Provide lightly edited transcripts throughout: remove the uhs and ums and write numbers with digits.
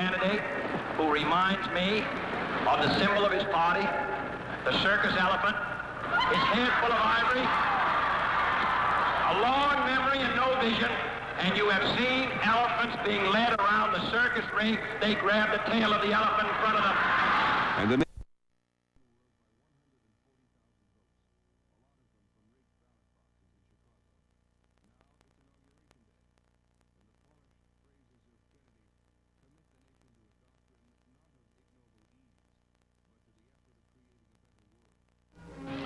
candidate who reminds me of the symbol of his party, the circus elephant, his head full of ivory, a long memory and no vision, and you have seen elephants being led around the circus ring. They grab the tail of the elephant in front of them. And the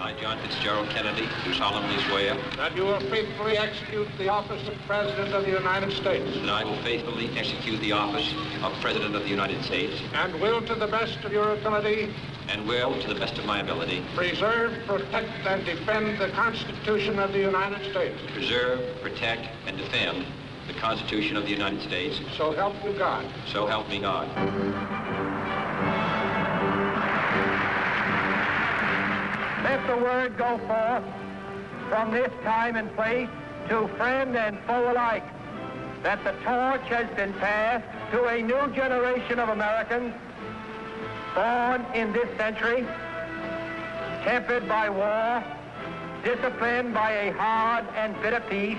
I, John Fitzgerald Kennedy, do solemnly swear that you will faithfully execute the office of President of the United States. that I will faithfully execute the office of President of the United States And will, to the best of your ability, and will, to the best of my ability, preserve, protect, and defend the Constitution of the United States. preserve, protect, and defend the Constitution of the United States. So help you God. So help me God. Let the word go forth from this time and place to friend and foe alike that the torch has been passed to a new generation of Americans born in this century, tempered by war, disciplined by a hard and bitter peace,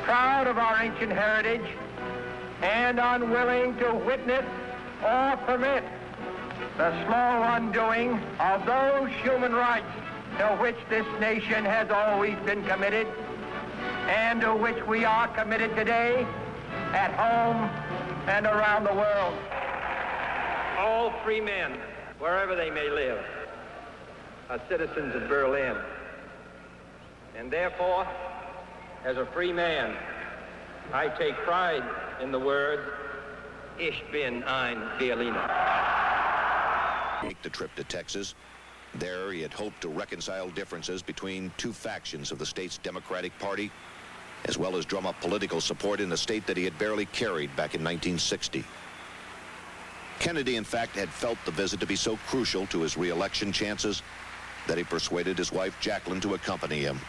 proud of our ancient heritage, and unwilling to witness or permit the slow undoing of those human rights to which this nation has always been committed and to which we are committed today at home and around the world. All free men, wherever they may live, are citizens of Berlin. And therefore, as a free man, I take pride in the word, Ich bin ein Berliner. Make the trip to Texas. There, he had hoped to reconcile differences between two factions of the state's Democratic Party, as well as drum up political support in a state that he had barely carried back in 1960. Kennedy, in fact, had felt the visit to be so crucial to his re-election chances that he persuaded his wife, Jacqueline, to accompany him.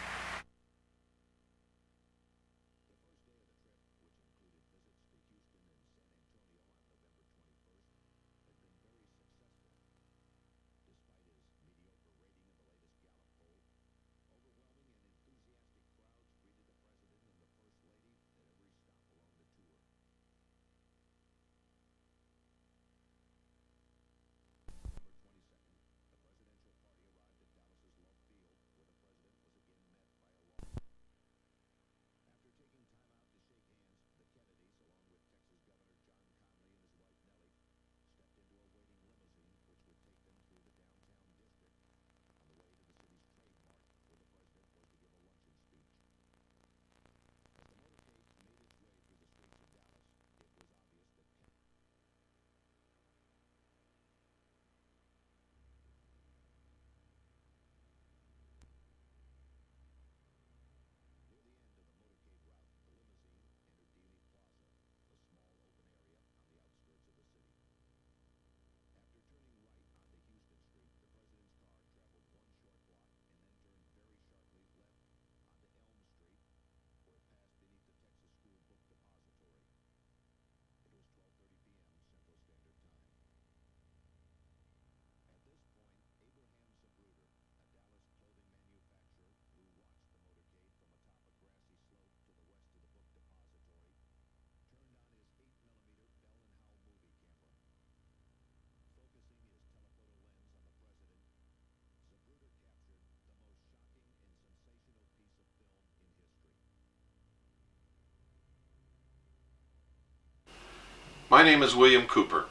My name is William Cooper.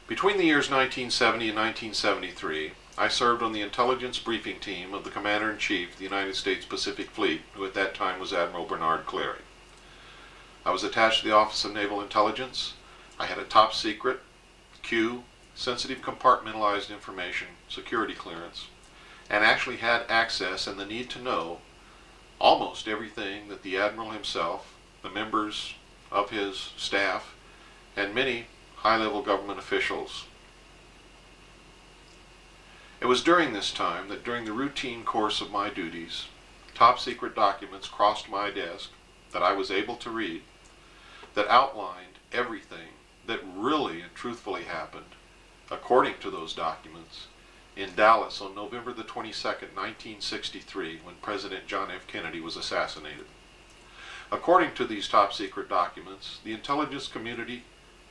Between the years 1970 and 1973, I served on the intelligence briefing team of the Commander-in-Chief of the United States Pacific Fleet, who at that time was Admiral Bernard Cleary. I was attached to the Office of Naval Intelligence. I had a top secret, Q, sensitive compartmentalized information, security clearance, and actually had access and the need to know almost everything that the Admiral himself, the members of his staff, and many high-level government officials. It was during this time that during the routine course of my duties, top secret documents crossed my desk that I was able to read that outlined everything happened, according to those documents, in Dallas on November the 22nd, 1963, when President John F. Kennedy was assassinated. According to these top-secret documents, the intelligence community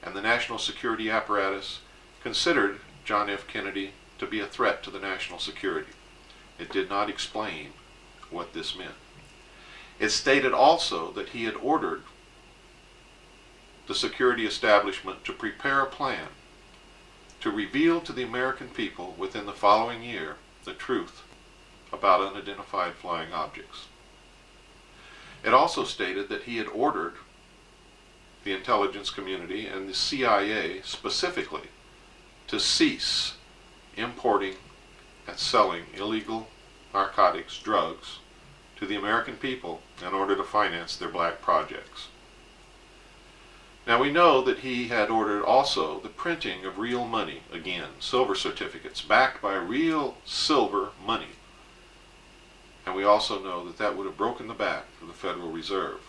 and the national security apparatus considered John F. Kennedy to be a threat to the national security. It did not explain what this meant. It stated also that he had ordered the security establishment to prepare a plan to reveal to the American people within the following year the truth about unidentified flying objects. It also stated that he had ordered the intelligence community and the CIA specifically to cease importing and selling illegal narcotics, drugs, to the American people in order to finance their black projects. Now we know that he had ordered also the printing of real money, again, silver certificates, backed by real silver money. And we also know that that would have broken the back of the Federal Reserve.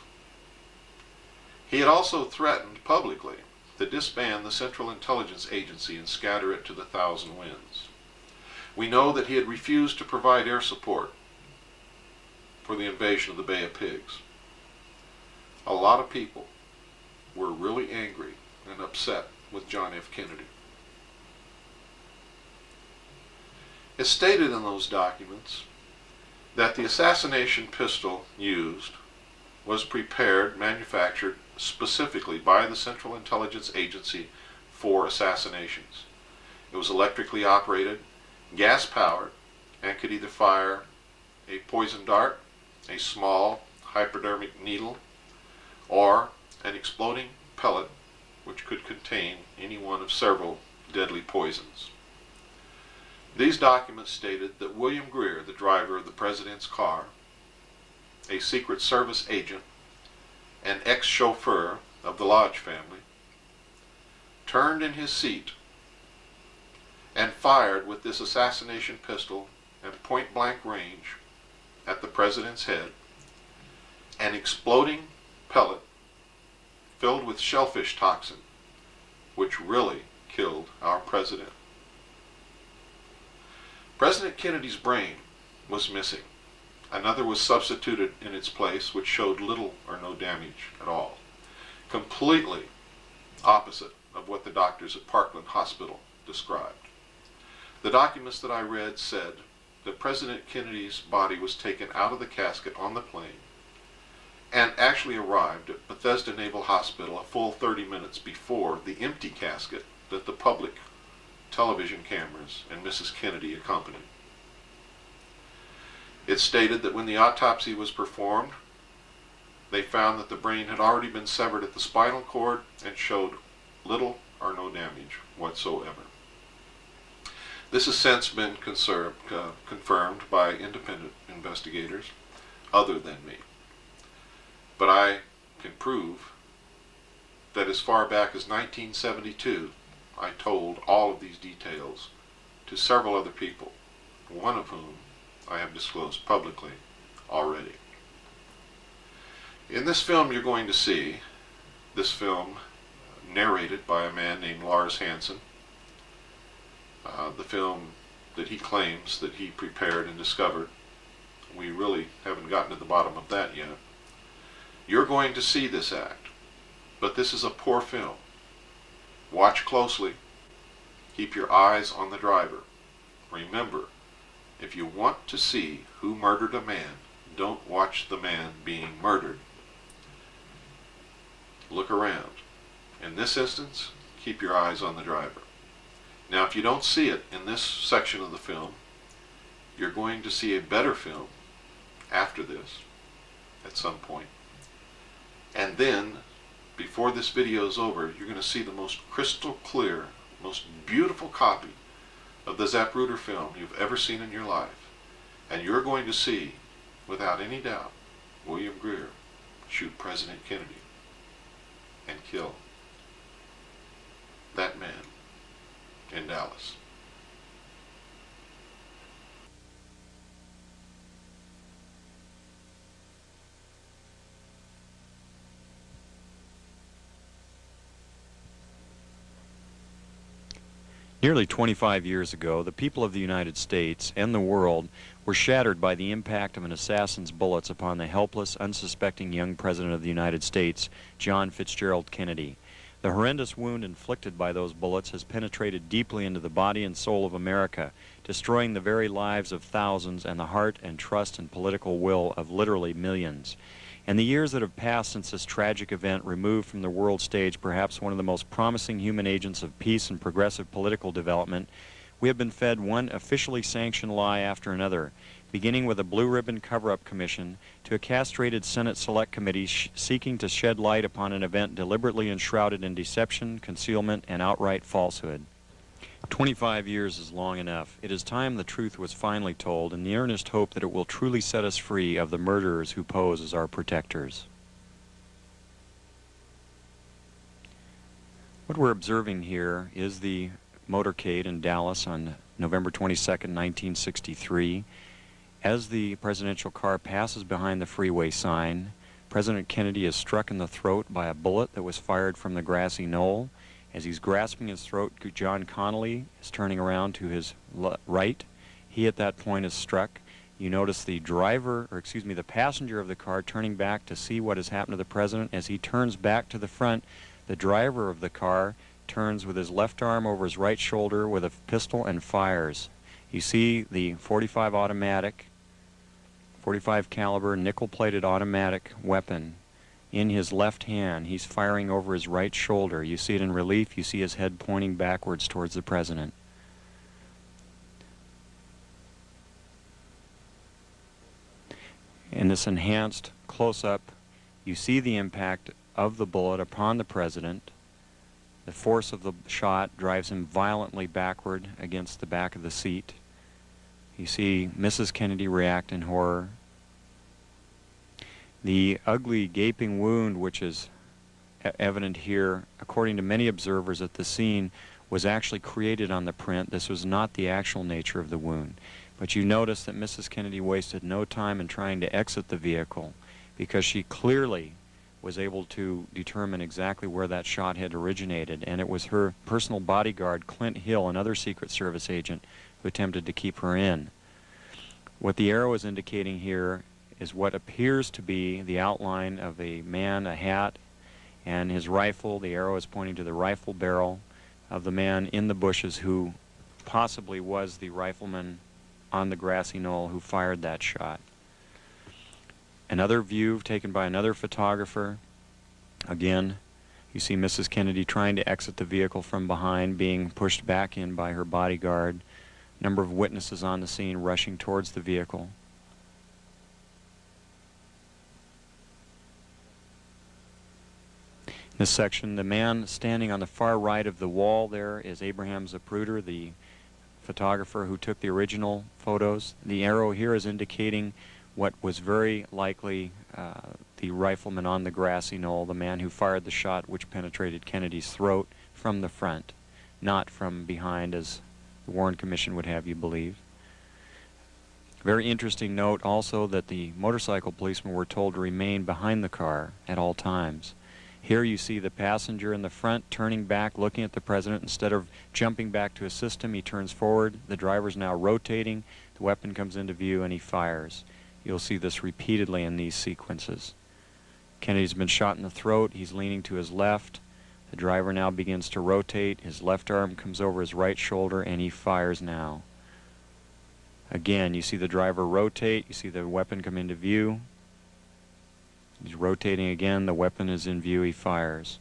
He had also threatened publicly to disband the Central Intelligence Agency and scatter it to the thousand winds. We know that he had refused to provide air support for the invasion of the Bay of Pigs. A lot of people were really angry and upset with John F. Kennedy. It's stated in those documents that the assassination pistol used was prepared, manufactured specifically by the Central Intelligence Agency for assassinations. It was electrically operated, gas-powered, and could either fire a poison dart, a small hypodermic needle, or an exploding pellet which could contain any one of several deadly poisons. These documents stated that William Greer, the driver of the president's car, a Secret Service agent, and ex-chauffeur of the Lodge family, turned in his seat and fired with this assassination pistol at point-blank range at the president's head, an exploding pellet filled with shellfish toxin, which really killed our president. President Kennedy's brain was missing. Another was substituted in its place, which showed little or no damage at all. Completely opposite of what the doctors at Parkland Hospital described. The documents that I read said that President Kennedy's body was taken out of the casket on the plane and actually arrived at Bethesda Naval Hospital a full 30 minutes before the empty casket that the public television cameras and Mrs. Kennedy accompanied. It stated that when the autopsy was performed, they found that the brain had already been severed at the spinal cord and showed little or no damage whatsoever. This has since been confirmed by independent investigators other than me. But I can prove that as far back as 1972, I told all of these details to several other people, one of whom I have disclosed publicly already. In this film you're going to see, this film narrated by a man named Lars Hansen, the film that he claims that he prepared and discovered. We really haven't gotten to the bottom of that yet. You're going to see this act, but this is a poor film. Watch closely. Keep your eyes on the driver. Remember, if you want to see who murdered a man, don't watch the man being murdered. Look around. In this instance, keep your eyes on the driver. Now, if you don't see it in this section of the film, you're going to see a better film after this at some point. And then, before this video is over, you're going to see the most crystal clear, most beautiful copy of the Zapruder film you've ever seen in your life. And you're going to see, without any doubt, William Greer shoot President Kennedy and kill that man in Dallas. Nearly 25 years ago, the people of the United States and the world were shattered by the impact of an assassin's bullets upon the helpless, unsuspecting young President of the United States, John Fitzgerald Kennedy. The horrendous wound inflicted by those bullets has penetrated deeply into the body and soul of America, destroying the very lives of thousands and the heart and trust and political will of literally millions. In the years that have passed since this tragic event removed from the world stage perhaps one of the most promising human agents of peace and progressive political development, we have been fed one officially sanctioned lie after another, beginning with a blue ribbon cover-up commission to a castrated Senate Select Committee seeking to shed light upon an event deliberately enshrouded in deception, concealment, and outright falsehood. 25 years is long enough. It is time the truth was finally told, in the earnest hope that it will truly set us free of the murderers who pose as our protectors. What we're observing here is the motorcade in Dallas on November 22nd, 1963. As the presidential car passes behind the freeway sign, President Kennedy is struck in the throat by a bullet that was fired from the grassy knoll. As he's grasping his throat, John Connally is turning around to his right. He at that point is struck. You notice the the passenger of the car turning back to see what has happened to the president. As he turns back to the front, the driver of the car turns with his left arm over his right shoulder with a pistol and fires. You see the 45 caliber nickel-plated automatic weapon in his left hand. He's firing over his right shoulder. You see it in relief. You see his head pointing backwards towards the president. In this enhanced close-up, you see the impact of the bullet upon the president. The force of the shot drives him violently backward against the back of the seat. You see Mrs. Kennedy react in horror. The ugly gaping wound, which is evident here, according to many observers at the scene, was actually created on the print. This was not the actual nature of the wound. But you notice that Mrs. Kennedy wasted no time in trying to exit the vehicle because she clearly was able to determine exactly where that shot had originated, and it was her personal bodyguard, Clint Hill, another Secret Service agent, who attempted to keep her in. What the arrow is indicating here is what appears to be the outline of a man, a hat, and his rifle. The arrow is pointing to the rifle barrel of the man in the bushes who possibly was the rifleman on the grassy knoll who fired that shot. Another view taken by another photographer. Again, you see Mrs. Kennedy trying to exit the vehicle from behind, being pushed back in by her bodyguard. Number of witnesses on the scene rushing towards the vehicle. This section, the man standing on the far right of the wall there is Abraham Zapruder, the photographer who took the original photos. The arrow here is indicating what was very likely the rifleman on the grassy knoll, the man who fired the shot which penetrated Kennedy's throat from the front, not from behind as the Warren Commission would have you believe. Very interesting note also that the motorcycle policemen were told to remain behind the car at all times. Here you see the passenger in the front turning back, looking at the president. Instead of jumping back to assist him, he turns forward. The driver's now rotating. The weapon comes into view and he fires. You'll see this repeatedly in these sequences. Kennedy's been shot in the throat. He's leaning to his left. The driver now begins to rotate. His left arm comes over his right shoulder and he fires now. Again, you see the driver rotate. You see the weapon come into view. He's rotating again, the weapon is in view, he fires.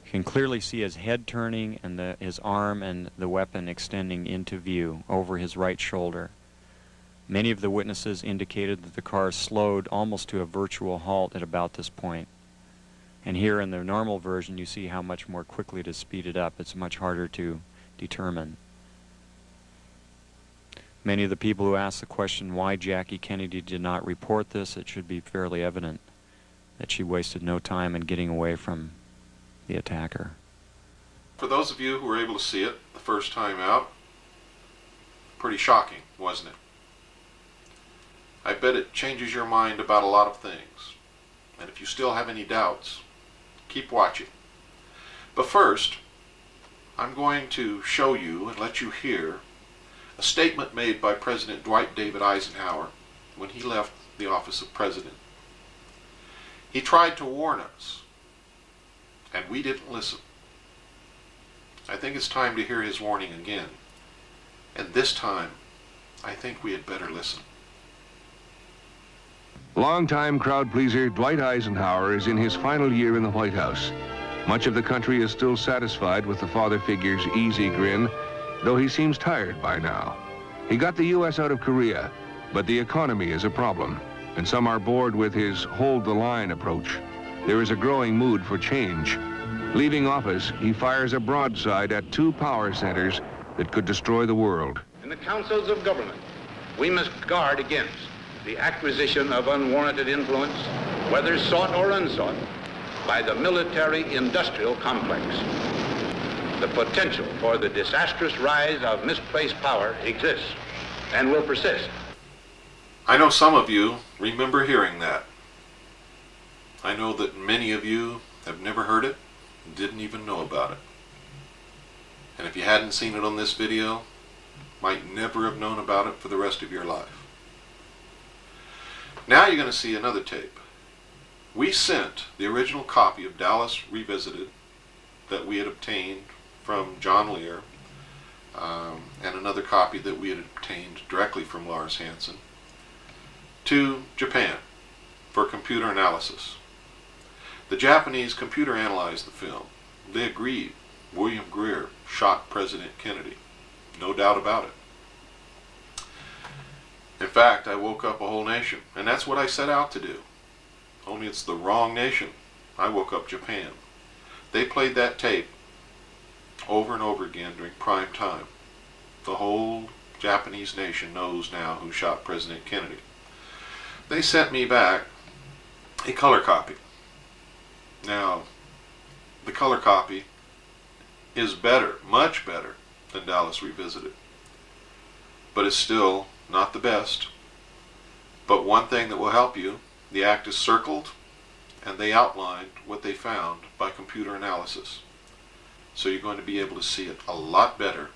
You can clearly see his head turning and his arm and the weapon extending into view over his right shoulder. Many of the witnesses indicated that the car slowed almost to a virtual halt at about this point. And here in the normal version you see how much more quickly it is speeded up. It's much harder to determine. Many of the people who asked the question why Jackie Kennedy did not report this, it should be fairly evident that she wasted no time in getting away from the attacker. For those of you who were able to see it the first time out, pretty shocking, wasn't it? I bet it changes your mind about a lot of things. And if you still have any doubts, keep watching. But first, I'm going to show you and let you hear a statement made by President Dwight David Eisenhower when he left the office of president. He tried to warn us, and we didn't listen. I think it's time to hear his warning again, and this time I think we had better listen. Longtime crowd pleaser Dwight Eisenhower is in his final year in the White House. Much of the country is still satisfied with the father figure's easy grin, though he seems tired by now. He got the U.S. out of Korea, but the economy is a problem, and some are bored with his hold-the-line approach. There is a growing mood for change. Leaving office, he fires a broadside at 2 power centers that could destroy the world. In the councils of government, we must guard against the acquisition of unwarranted influence, whether sought or unsought, by the military-industrial complex. The potential for the disastrous rise of misplaced power exists and will persist. I know some of you remember hearing that. I know that many of you have never heard it and didn't even know about it. And if you hadn't seen it on this video, might never have known about it for the rest of your life. Now you're going to see another tape. We sent the original copy of Dallas Revisited that we had obtained from John Lear, and another copy that we had obtained directly from Lars Hansen, to Japan for computer analysis. The Japanese computer analyzed the film. They agreed William Greer shot President Kennedy. No doubt about it. In fact, I woke up a whole nation, and that's what I set out to do. Only it's the wrong nation. I woke up Japan. They played that tape over and over again during prime time. The whole Japanese nation knows now who shot President Kennedy. They sent me back a color copy. Now, the color copy is better, much better than Dallas Revisited. But it's still not the best. But one thing that will help you, the act is circled, and they outlined what they found by computer analysis. So you're going to be able to see it a lot better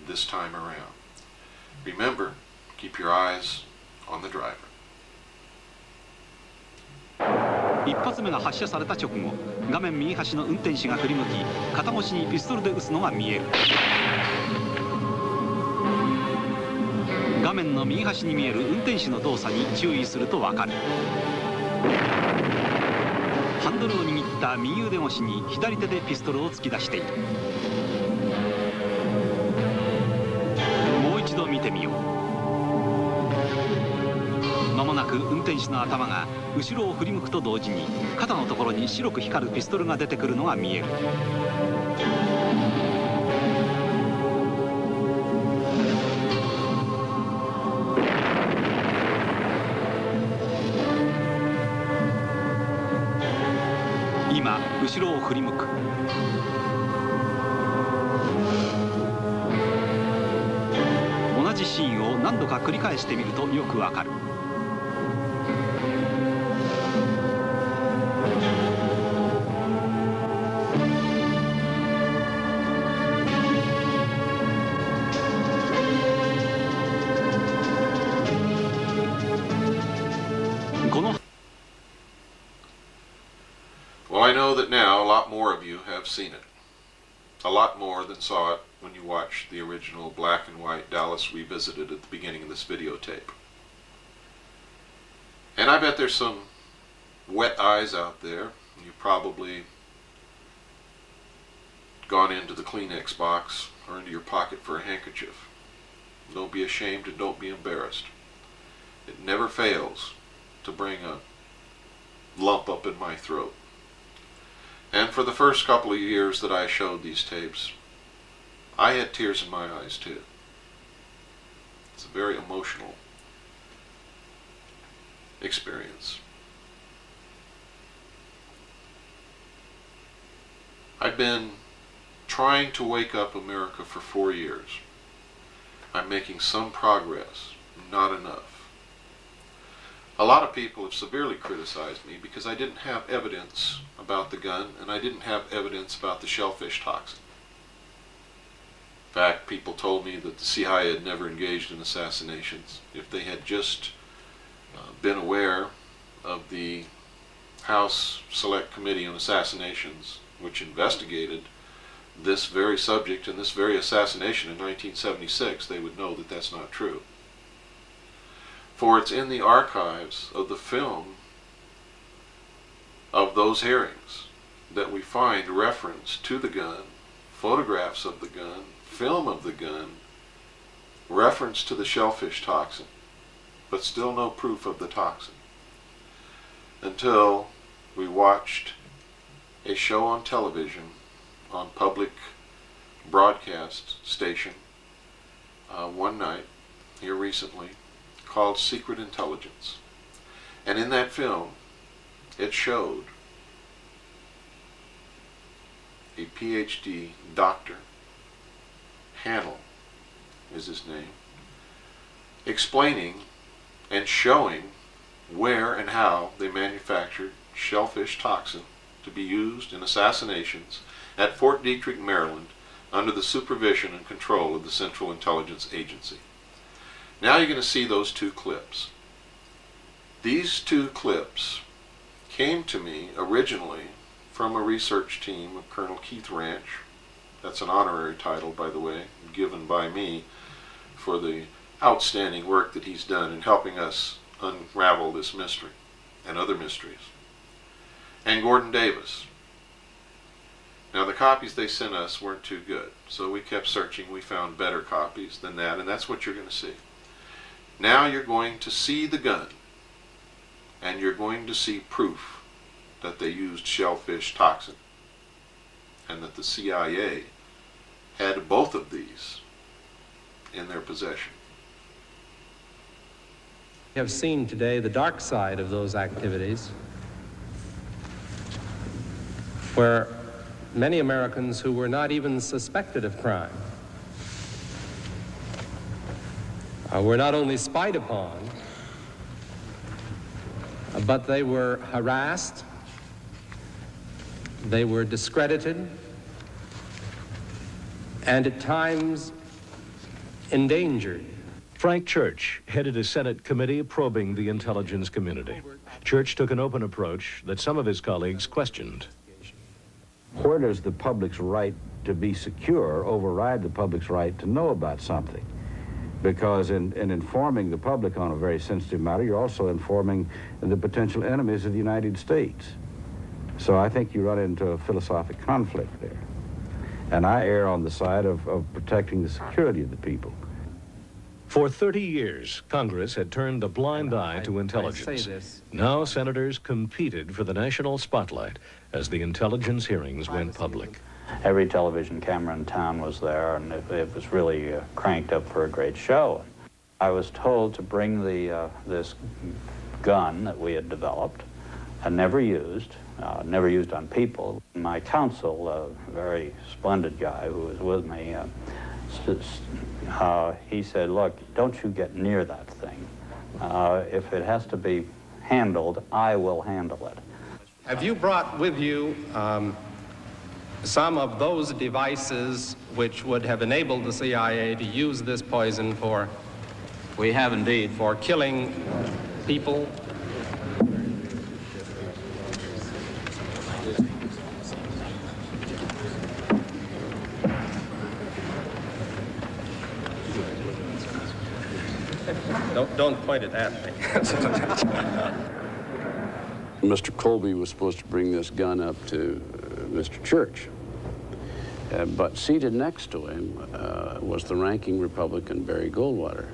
this time around. Remember, keep your eyes on the driver. 一発目が発射された直後、画面右端の運転手が振り向き、肩越しにピストルで撃つのが見える。画面の右端に見える運転手の動作に注意するとわかる。ハンドルを握った右腕越しに左手でピストルを突き出している。もう一度見てみよう。間もなく運転手の頭が後ろを振り向くと同時に肩のところに白く光るピストルが出てくるのが見える。今後ろを振り向く。同じシーンを何度か繰り返してみるとよくわかる。Well, I know that now a lot more of you have seen it. A lot more than saw it when you watched the original black and white Dallas Revisited at the beginning of this videotape. And I bet there's some wet eyes out there. You've probably gone into the Kleenex box or into your pocket for a handkerchief. Don't be ashamed and don't be embarrassed. It never fails to bring a lump up in my throat. And for the first couple of years that I showed these tapes, I had tears in my eyes too. It's a very emotional experience. I've been trying to wake up America for 4 years. I'm making some progress, not enough. A lot of people have severely criticized me because I didn't have evidence about the gun and I didn't have evidence about the shellfish toxin. fact, people told me that the CIA had never engaged in assassinations. If they had just been aware of the House Select Committee on Assassinations, which investigated this very subject and this very assassination in 1976, they would know that that's not true. For it's in the archives of the film of those hearings that we find reference to the gun, photographs of the gun, film of the gun, reference to the shellfish toxin, but still no proof of the toxin. Until we watched a show on television, on public broadcast station, one night, here recently, called Secret Intelligence. And in that film, it showed a PhD doctor, Hanel is his name, explaining and showing where and how they manufactured shellfish toxin to be used in assassinations at Fort Detrick, Maryland, under the supervision and control of the Central Intelligence Agency. Now you're going to see those two clips. These two clips came to me originally from a research team of Colonel Keith Ranch. That's an honorary title, by the way, given by me for the outstanding work that he's done in helping us unravel this mystery and other mysteries. And Gordon Davis. Now the copies they sent us weren't too good, so we kept searching. We found better copies than that, and that's what you're going to see. Now you're going to see the gun, and you're going to see proof that they used shellfish toxin, and that the CIA had both of these in their possession. We have seen today the dark side of those activities, where many Americans who were not even suspected of crime were not only spied upon, but they were harassed, they were discredited, and at times endangered. Frank Church headed a Senate committee probing the intelligence community. Church took an open approach that some of his colleagues questioned. Where does the public's right to be secure override the public's right to know about something? Because in informing the public on a very sensitive matter, you're also informing the potential enemies of the United States. So I think you run into a philosophic conflict there. And I err on the side of protecting the security of the people. For 30 years, Congress had turned a blind eye to intelligence. Now senators competed for the national spotlight as the intelligence hearings went public. Every television camera in town was there, and it was really cranked up for a great show. I was told to bring this gun that we had developed and never used on people. My counsel, a very splendid guy who was with me, he said, look, don't you get near that thing. If it has to be handled, I will handle it. Have you brought with you some of those devices which would have enabled the CIA to use this poison for? We have indeed. For killing people? Don't point it at me. Mr. Colby was supposed to bring this gun up to Mr. Church. But seated next to him was the ranking Republican, Barry Goldwater.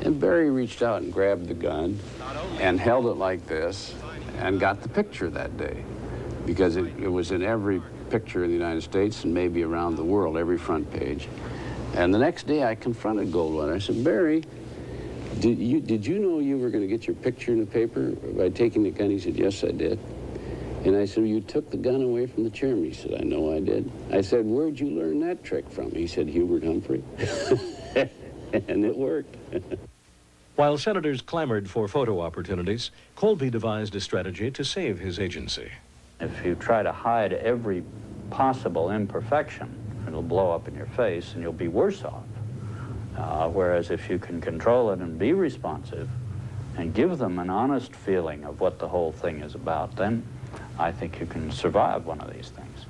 And Barry reached out and grabbed the gun and held it like this and got the picture that day. Because it was in every picture in the United States and maybe around the world, every front page. And the next day I confronted Goldwater. I said, Barry, did you know you were going to get your picture in the paper by taking the gun? He said, yes, I did. And I said, you took the gun away from the chairman? He said, I know I did. I said, where'd you learn that trick from? He said, Hubert Humphrey. And it worked. While senators clamored for photo opportunities, Colby devised a strategy to save his agency. If you try to hide every possible imperfection, It'll blow up in your face and you'll be worse off. Whereas if you can control it and be responsive and give them an honest feeling of what the whole thing is about, then I think you can survive one of these things.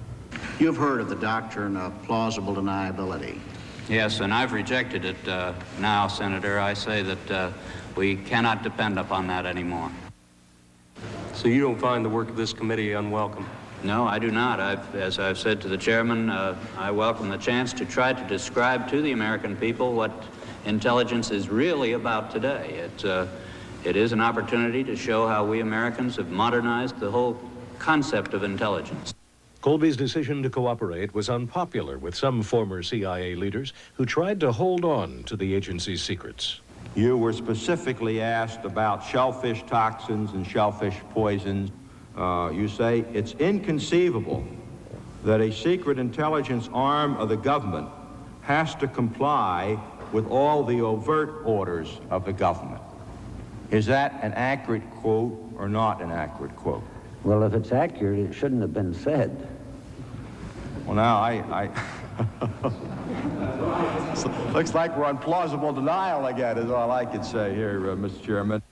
You've heard of the doctrine of plausible deniability. Yes, and I've rejected it now, Senator. I say that we cannot depend upon that anymore. So you don't find the work of this committee unwelcome? No, I do not. As I've said to the chairman, I welcome the chance to try to describe to the American people what intelligence is really about today. It is an opportunity to show how we Americans have modernized the whole concept of intelligence. Colby's decision to cooperate was unpopular with some former CIA leaders who tried to hold on to the agency's secrets. You were specifically asked about shellfish toxins and shellfish poisons. You say it's inconceivable that a secret intelligence arm of the government has to comply with all the overt orders of the government. Is that an accurate quote or not an accurate quote? Well, if it's accurate, it shouldn't have been said. Well, now looks like we're on plausible denial again, is all I could say here, Mr. Chairman.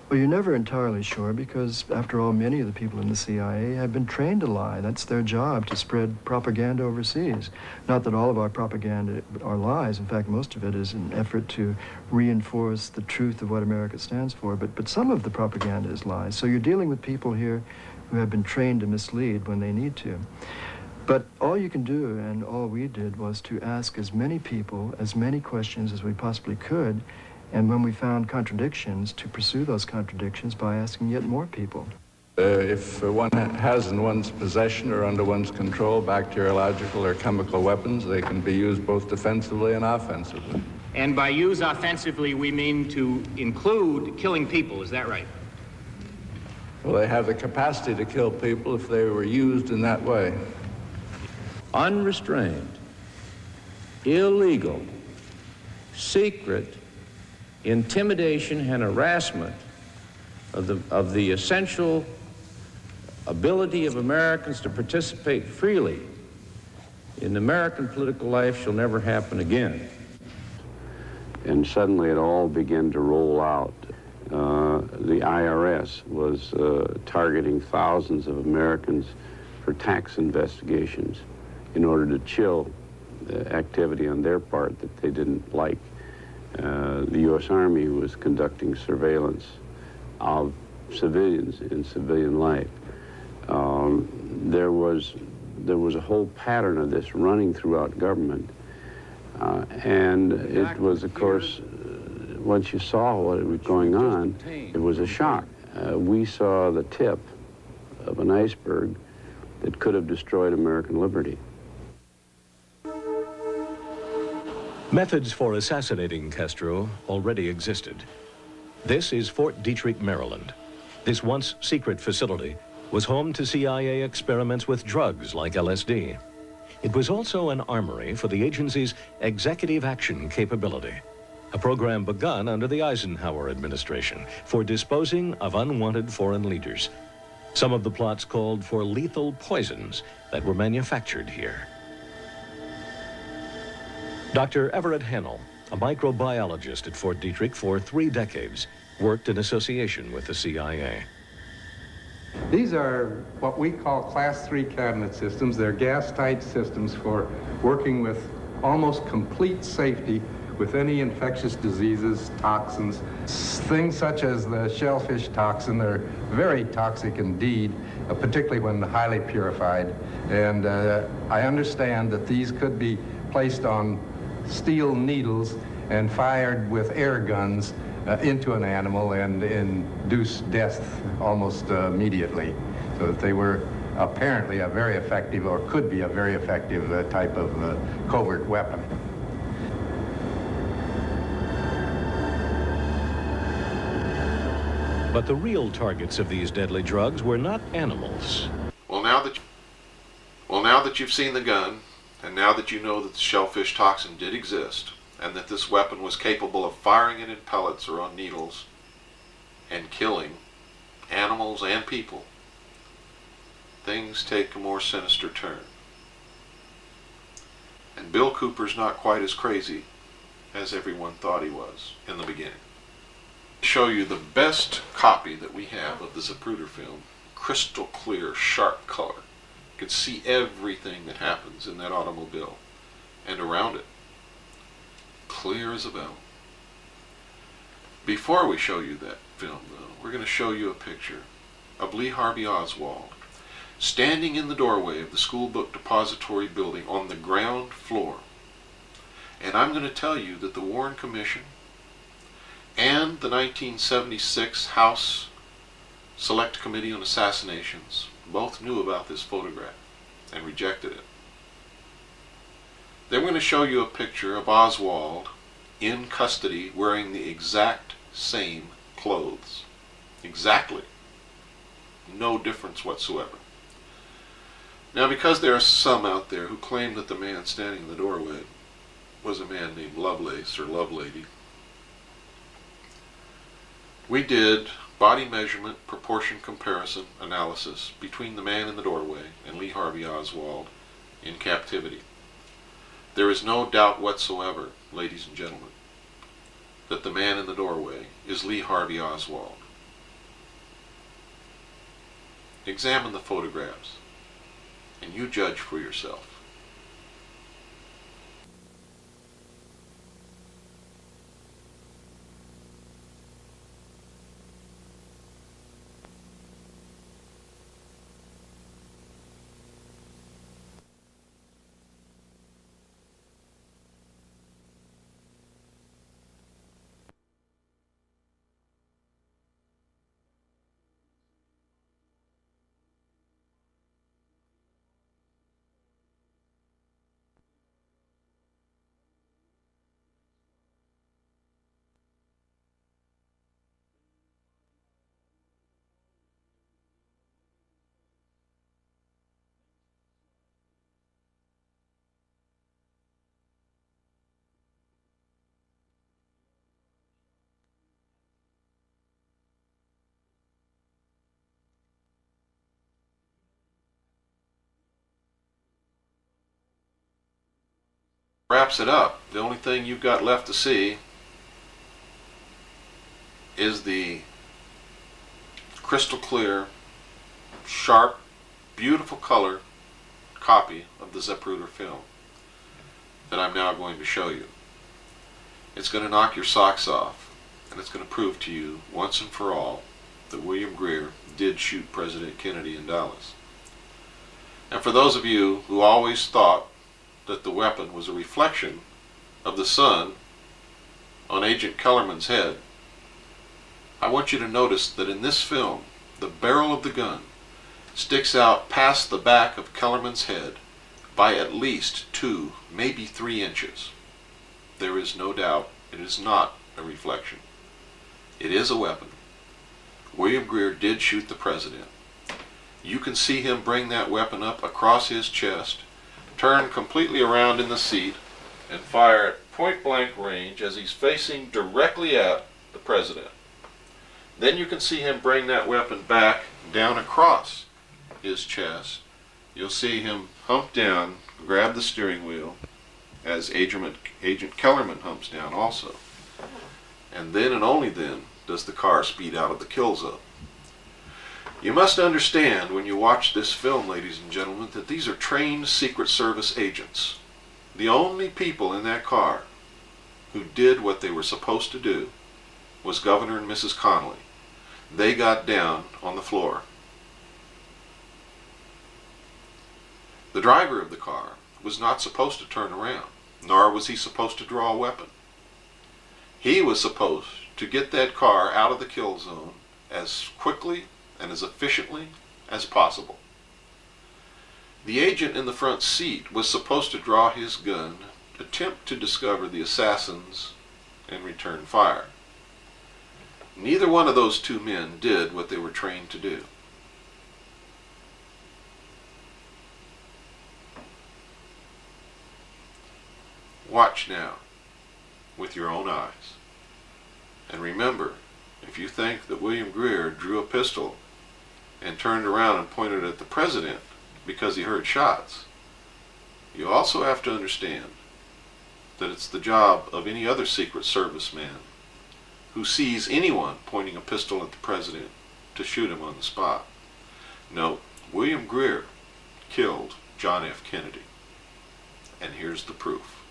Well, you're never entirely sure because, after all, many of the people in the CIA have been trained to lie. That's their job, to spread propaganda overseas. Not that all of our propaganda are lies. In fact, most of it is an effort to reinforce the truth of what America stands for. But some of the propaganda is lies. So you're dealing with people here who have been trained to mislead when they need to. But all you can do, and all we did, was to ask as many people, as many questions as we possibly could, and when we found contradictions, to pursue those contradictions by asking yet more people. If one has in one's possession or under one's control bacteriological or chemical weapons, they can be used both defensively and offensively. And by use offensively, we mean to include killing people, is that right? Well, they have the capacity to kill people if they were used in that way. Unrestrained, illegal, secret intimidation and harassment of the essential ability of Americans to participate freely in American political life shall never happen again. And suddenly it all began to roll out. The IRS was targeting thousands of Americans for tax investigations in order to chill the activity on their part that they didn't like. The U.S. Army was conducting surveillance of civilians in civilian life. There was a whole pattern of this running throughout government. And it was, of course, once you saw what was going on, it was a shock. We saw the tip of an iceberg that could have destroyed American liberty. Methods for assassinating Castro already existed. This is Fort Detrick, Maryland. This once secret facility was home to CIA experiments with drugs like LSD. It was also an armory for the agency's executive action capability, a program begun under the Eisenhower administration for disposing of unwanted foreign leaders. Some of the plots called for lethal poisons that were manufactured here. Dr. Everett Hennell, a microbiologist at Fort Detrick for 3 decades, worked in association with the CIA. These are what we call Class 3 cabinet systems. They're gas-tight systems for working with almost complete safety with any infectious diseases, toxins. Things such as the shellfish toxin are very toxic indeed, particularly when highly purified. And I understand that these could be placed on steel needles and fired with air guns into an animal and induce death almost immediately. So that they were apparently a very effective, or could be a very effective type of covert weapon. But the real targets of these deadly drugs were not animals. Well, now that you've seen the gun, and now that you know that the shellfish toxin did exist, and that this weapon was capable of firing it in pellets or on needles, and killing animals and people, things take a more sinister turn. And Bill Cooper's not quite as crazy as everyone thought he was in the beginning. To show you the best copy that we have of the Zapruder film, crystal clear, sharp color. You can see everything that happens in that automobile and around it. Clear as a bell. Before we show you that film, though, we're going to show you a picture of Lee Harvey Oswald standing in the doorway of the school book depository building on the ground floor. And I'm going to tell you that the Warren Commission and the 1976 House Select Committee on Assassinations both knew about this photograph and rejected it. Then we're going to show you a picture of Oswald in custody wearing the exact same clothes. Exactly. No difference whatsoever. Now, because there are some out there who claim that the man standing in the doorway was a man named Lovelace or Lovelady, we did body measurement proportion comparison analysis between the man in the doorway and Lee Harvey Oswald in captivity. There is no doubt whatsoever, ladies and gentlemen, that the man in the doorway is Lee Harvey Oswald. Examine the photographs and you judge for yourself. Wraps it up. The only thing you've got left to see is the crystal clear, sharp, beautiful color copy of the Zapruder film that I'm now going to show you. It's going to knock your socks off, and it's going to prove to you once and for all that William Greer did shoot President Kennedy in Dallas. And for those of you who always thought that the weapon was a reflection of the sun on Agent Kellerman's head, I want you to notice that in this film, the barrel of the gun sticks out past the back of Kellerman's head by at least 2, maybe 3 inches. There is no doubt it is not a reflection. It is a weapon. William Greer did shoot the president. You can see him bring that weapon up across his chest, turn completely around in the seat, and fire at point-blank range as he's facing directly at the president. Then you can see him bring that weapon back down across his chest. You'll see him hump down, grab the steering wheel, as Agent Kellerman humps down also. And then and only then does the car speed out of the kill zone. You must understand when you watch this film, ladies and gentlemen, that these are trained Secret Service agents. The only people in that car who did what they were supposed to do was Governor and Mrs. Connolly. They got down on the floor. The driver of the car was not supposed to turn around, nor was he supposed to draw a weapon. He was supposed to get that car out of the kill zone as quickly and as efficiently as possible. The agent in the front seat was supposed to draw his gun, attempt to discover the assassins, and return fire. Neither one of those two men did what they were trained to do. Watch now with your own eyes. And remember, if you think that William Greer drew a pistol and turned around and pointed at the president because he heard shots, You also have to understand that it's the job of any other Secret Service man who sees anyone pointing a pistol at the president to shoot him on the spot. No, William Greer killed John F. Kennedy. And here's the proof.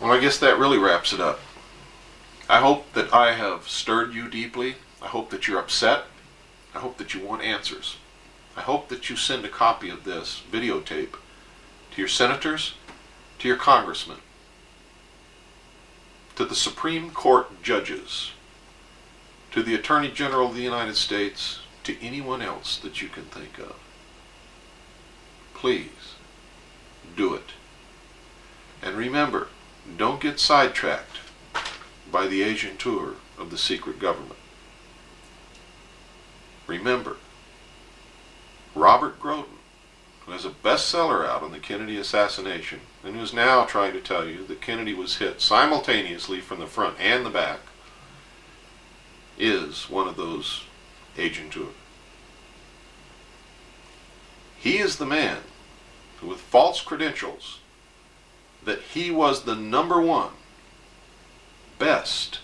Well, I guess that really wraps it up. I hope that I have stirred you deeply. I hope that you're upset. I hope that you want answers. I hope that you send a copy of this videotape to your senators, to your congressmen, to the Supreme Court judges, to the Attorney General of the United States, to anyone else that you can think of. Please, do it. And remember, don't get sidetracked by the Asian tour of the secret government. Remember, Robert Groton, who has a bestseller out on the Kennedy assassination, and who's now trying to tell you that Kennedy was hit simultaneously from the front and the back, is one of those Agent Tour. He is the man who, with false credentials, that he was the #1 best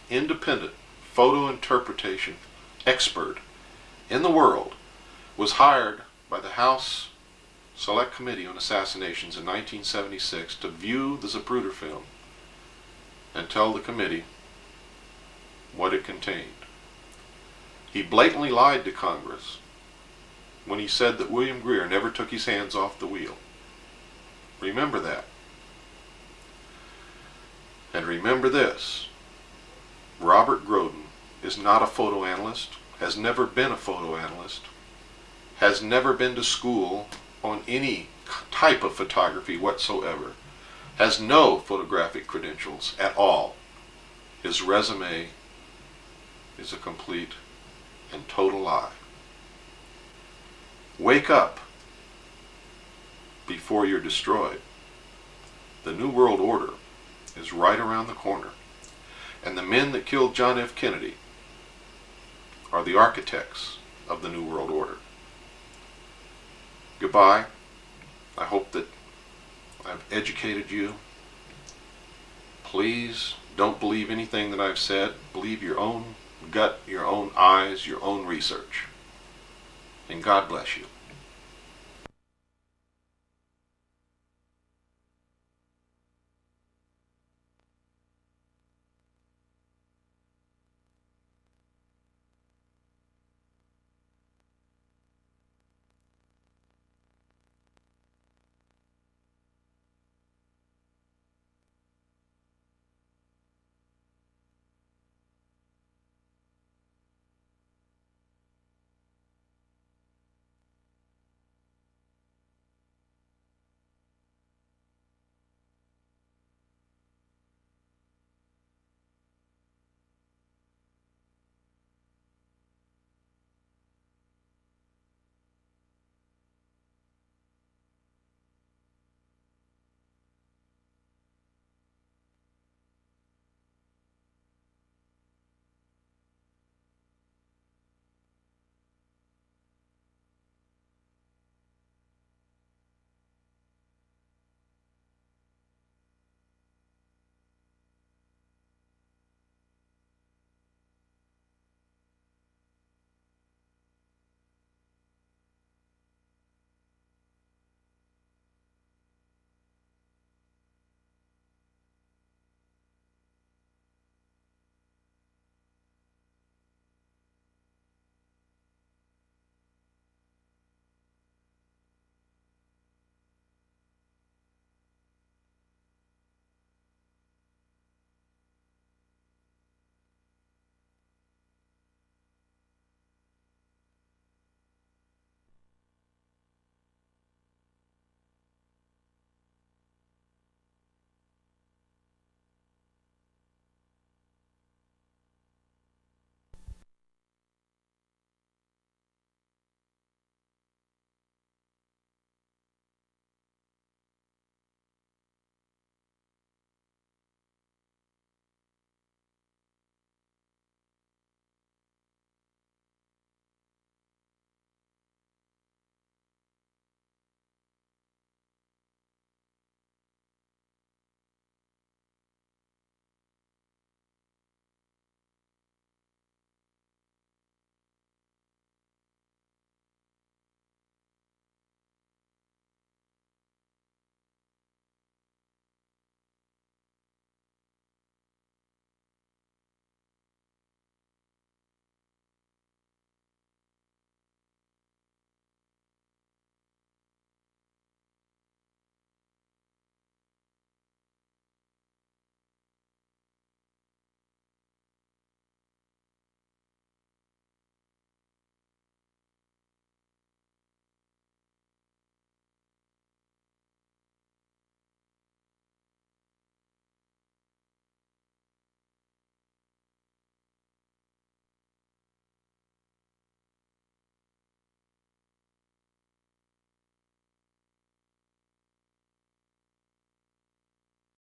independent photo interpretation expert in the world, was hired by the House Select Committee on Assassinations in 1976 to view the Zapruder film and tell the committee what it contained. He blatantly lied to Congress when he said that William Greer never took his hands off the wheel. Remember that. And remember this: Robert Groton is not a photo analyst, has never been a photo analyst, has never been to school on any type of photography whatsoever, has no photographic credentials at all. His resume is a complete and total lie. Wake up before you're destroyed. The New World Order is right around the corner, and the men that killed John F. Kennedy are the architects of the New World Order. Goodbye. I hope that I've educated you. Please don't believe anything that I've said. Believe your own gut, your own eyes, your own research. And God bless you.